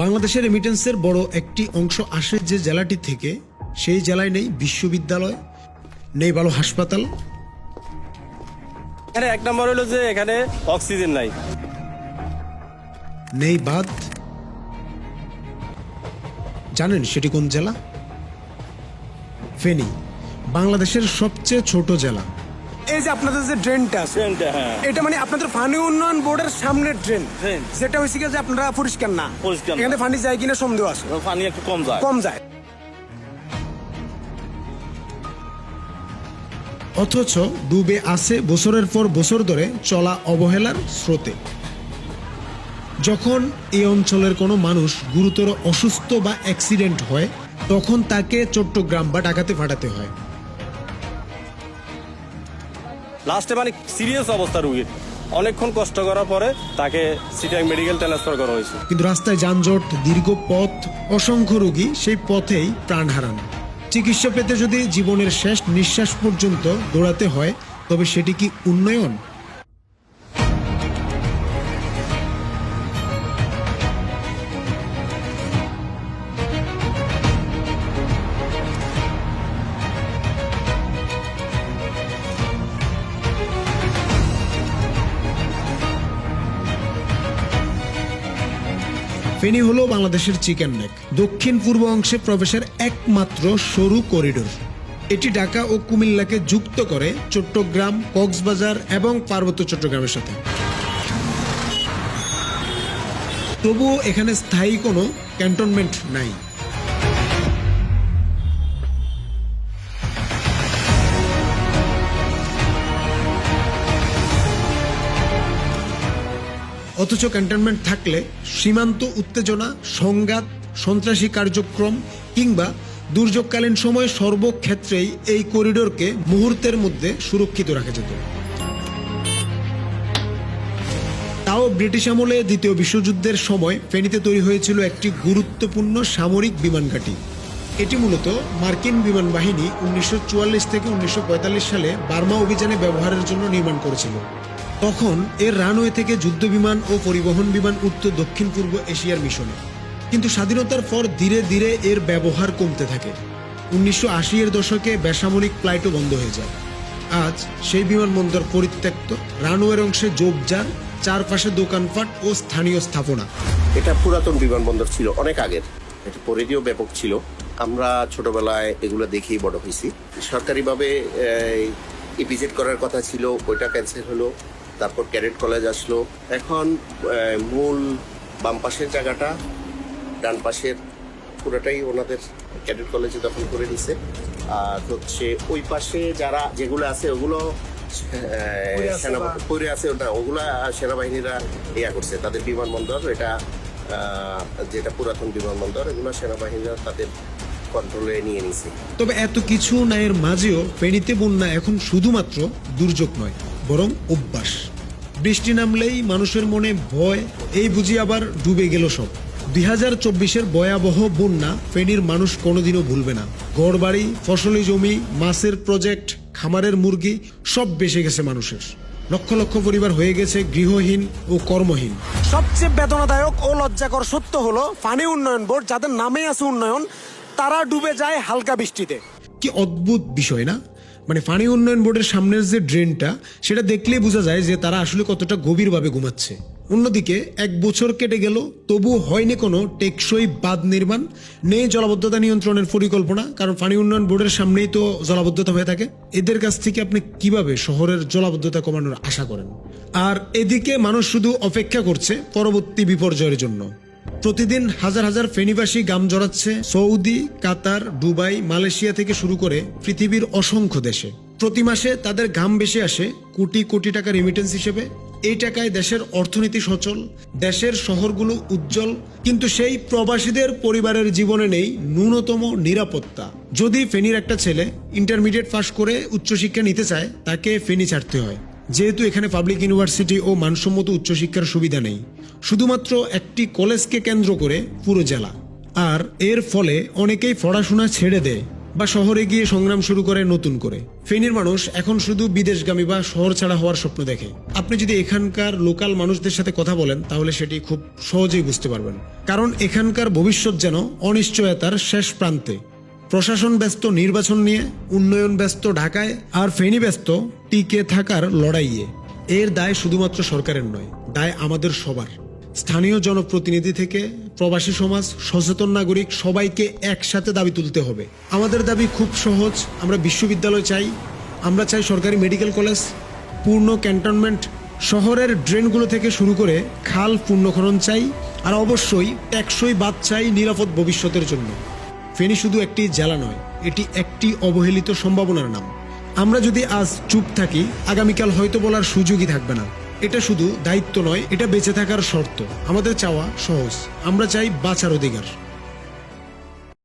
বাংলাদেশের রেমিটেন্সের বড় একটি অংশ আসে যে জেলাটি থেকে, সেই জেলায় নেই বিশ্ববিদ্যালয়, নেই ভালো হাসপাতাল। এখানে এক নম্বর হলো যে এখানে অক্সিজেন নাই, নেই বাঁধ। জানেন সেটি কোন জেলা? ফেনী, বাংলাদেশের সবচেয়ে ছোট জেলা। এই যে আপনাদের যে ড্রেনটা আছে, হ্যাঁ এটা মানে আপনাদের পানি উন্নয়ন বোর্ডের সামনের ড্রেন, ড্রেন। যেটা হয়েছে কি যে আপনারা পরিষ্কার না, পরিষ্কার না। এখানে পানি যায় কিনা সন্দেহ আছে, পানি একটু কম যায়। কম যায়। অথচ ডুবে আছে বছরের পর বছর ধরে চলা অবহেলার স্রোতে। যখন এই অঞ্চলের কোনো মানুষ গুরুতর অসুস্থ বা অ্যাক্সিডেন্ট হয়, তখন তাকে চট্টগ্রাম বা ঢাকাতে পাঠাতে হয়। লাস্টে মানে সিরিয়াস অবস্থা রুগীর, অনেকক্ষণ কষ্ট করার পরে তাকে সিটাং মেডিকেল ট্রান্সফার করা হয়েছে। কিন্তু রাস্তায় যানজট, দীর্ঘ পথ, অসংখ্য রোগী সেই পথেই প্রাণ হারান। চিকিৎসা পেতে যদি জীবনের শেষ নিঃশ্বাস পর্যন্ত দৌড়াতে হয়, তবে সেটি কি উন্নয়ন? ফেনী হলো বাংলাদেশের চিকেন নেক, দক্ষিণ পূর্ব অংশে প্রবেশের একমাত্র সরু করিডোর। এটি ঢাকা ও কুমিল্লাকে যুক্ত করে চট্টগ্রাম, কক্সবাজার এবং পার্বত্য চট্টগ্রামের সাথে। তবুও এখানে স্থায়ী কোনো ক্যান্টনমেন্ট নাই। অথচ ক্যান্টনমেন্ট থাকলে সীমান্ত উত্তেজনা, সংঘাত, সন্ত্রাসী কার্যক্রম কিংবা দুর্যোগকালীন সময় সর্বক্ষেত্রেই এই করিডোরকে মুহূর্তের মধ্যে সুরক্ষিত রাখা যেত। তাও ব্রিটিশ আমলে দ্বিতীয় বিশ্বযুদ্ধের সময় ফেনীতে তৈরি হয়েছিল একটি গুরুত্বপূর্ণ সামরিক বিমান ঘাঁটি। এটি মূলত মার্কিন বিমান বাহিনী 1944 থেকে 1945 সালে বার্মা অভিযানে ব্যবহারের জন্য নির্মাণ করেছিল। তখন এর রানওয়ে থেকে যুদ্ধ বিমান ও পরিবহন বিমান উঠত দক্ষিণ পূর্ব এশিয়ার মিশনে। কিন্তু স্বাধীনতার পর ধীরে ধীরে এর ব্যবহার কমতে থাকে। 1980-এর দশকে বেসামরিক ফ্লাইটও বন্ধ হয়ে যায়। আজ সেই বিমানবন্দর পরিত্যক্ত, রানওয়ের অংশে ঝোপঝাড়, চারপাশে দোকানপাট ও স্থানীয় স্থাপনা। এটা পুরাতন বিমানবন্দর ছিল, অনেক আগের। এটা পরিধিও ব্যাপক ছিল। আমরা ছোটবেলায় এগুলো দেখেই বড় হয়েছি। সরকারিভাবে ইপিজেড করার কথা ছিল, ওইটা ক্যান্সেল হলো। তারপর ক্যাডেট কলেজ আসলো। এখন মূল বাম পাশের জায়গাটা, ডান পাশের পুরোটাই ওনাদের ক্যাডেট কলেজে দখল করে নিছে। আর হচ্ছে ওই পাশে যারা যেগুলো আছে ওগুলো পড়ে আছে, ওগুলা সেনাবাহিনীরা ইয়া করছে। তাদের বিমানবন্দর, এটা যেটা পুরাতন বিমানবন্দর, এগুলো সেনাবাহিনীরা তাদের কন্ট্রোলে নিয়ে নিছে। তবে এত কিছু নায়ের মাঝেও ফেনীতে বন্যা এখন শুধুমাত্র দুর্যোগ নয়, বরং অভ্যাস। বৃষ্টি নামলেই মানুষের মনে ভয়, এই বুঝি আবার ডুবে গেল সব। 2024-এর ভয়াবহ বন্যা ফেনীর মানুষ কোনোদিনও ভুলবে না। ঘরবাড়ি, ফসলি জমি, মাছের প্রজেক্ট, খামারের মুরগি সব বেঁচে গেছে মানুষের। লক্ষ লক্ষ পরিবার হয়ে গেছে গৃহহীন ও কর্মহীন। সবচেয়ে বেদনাদায়ক ও লজ্জাকর সত্য হলো, পানি উন্নয়ন বোর্ড, যাদের নামে আছে উন্নয়ন, তারা ডুবে যায় হালকা বৃষ্টিতে। কি অদ্ভুত বিষয় না? মানে পানি উন্নয়ন বোর্ডের সামনের যে ড্রেনটা, সেটা দেখলেই বোঝা যায় যে তারা আসলে কতটা গভীরভাবে ঘুমাচ্ছে। অন্যদিকে 1 বছর কেটে গেল, তবু হয়নি কোনো টেকসই বাঁধ নির্মাণ, নেই জলাবদ্ধতা নিয়ন্ত্রণের পরিকল্পনা। কারণ পানি উন্নয়ন বোর্ডের সামনেই তো জলাবদ্ধতা হয়ে থাকে। এদের কাছ থেকে আপনি কিভাবে শহরের জলাবদ্ধতা কমানোর আশা করেন? আর এদিকে মানুষ শুধু অপেক্ষা করছে পরবর্তী বিপর্যয়ের জন্য। প্রতিদিন হাজার হাজার ফেনীবাসী গাম জড়াচ্ছে সৌদি, কাতার, দুবাই, মালয়েশিয়া থেকে শুরু করে পৃথিবীর অসংখ্য দেশে। প্রতি মাসে তাদের ঘাম বেশি আসে কোটি কোটি টাকা রেমিটেন্স হিসেবে। এই টাকায় দেশের অর্থনীতি সচল, দেশের শহরগুলো উজ্জ্বল। কিন্তু সেই প্রবাসীদের পরিবারের জীবনে নেই ন্যূনতম নিরাপত্তা। যদি ফেনীর একটা ছেলে ইন্টারমিডিয়েট পাস করে উচ্চশিক্ষা নিতে চায়, তাকে ফেনী ছাড়তে হয়, যেহেতু এখানে পাবলিক ইউনিভার্সিটি ও মানসম্মত উচ্চশিক্ষার সুবিধা নেই। শুধুমাত্র একটি কলেজকে কেন্দ্র করে পুরো জেলা। আর এর ফলে অনেকেই পড়াশোনা ছেড়ে দেয়। বা শহরে গিয়ে সংগ্রাম শুরু করে নতুন করে। ফেনীর মানুষ এখন শুধু বিদেশগামী বা শহর ছাড়া হওয়ার স্বপ্ন দেখে। আপনি যদি এখানকার লোকাল মানুষদের সাথে কথা বলেন তাহলে সেটি খুব সহজেই বুঝতে পারবেন। কারণ এখানকার ভবিষ্যৎ যেন অনিশ্চয়তার শেষ প্রান্তে। প্রশাসন ব্যস্ত নির্বাচন নিয়ে, উন্নয়ন ব্যস্ত ঢাকায়, আর ফেনী ব্যস্ত টিকে থাকার লড়াইয়ে। এর দায় শুধুমাত্র সরকারের নয়, দায় আমাদের সবার। স্থানীয় জনপ্রতিনিধি থেকে প্রবাসী সমাজ, সচেতন নাগরিক, সবাইকে একসাথে দাবি তুলতে হবে। আমাদের দাবি খুব সহজ। আমরা বিশ্ববিদ্যালয় চাই, আমরা চাই সরকারি মেডিকেল কলেজ, পূর্ণ ক্যান্টনমেন্ট, শহরের ড্রেনগুলো থেকে শুরু করে খাল পূর্ণখনন চাই, আর অবশ্যই টেকসই বাঁধ চাই নিরাপদ ভবিষ্যতের জন্য। ফেনী শুধু একটি জেলা নয়, এটি একটি অবহেলিত সম্ভাবনার নাম। আমরা যদি আজ চুপ থাকি, আগামীকাল হয়তো বলার সুযোগই থাকবে না। এটা শুধু দায়িত্ব নয়, এটা বেঁচে থাকার শর্ত। আমাদের চাওয়া সহজ, আমরা চাই বাঁচার অধিকার।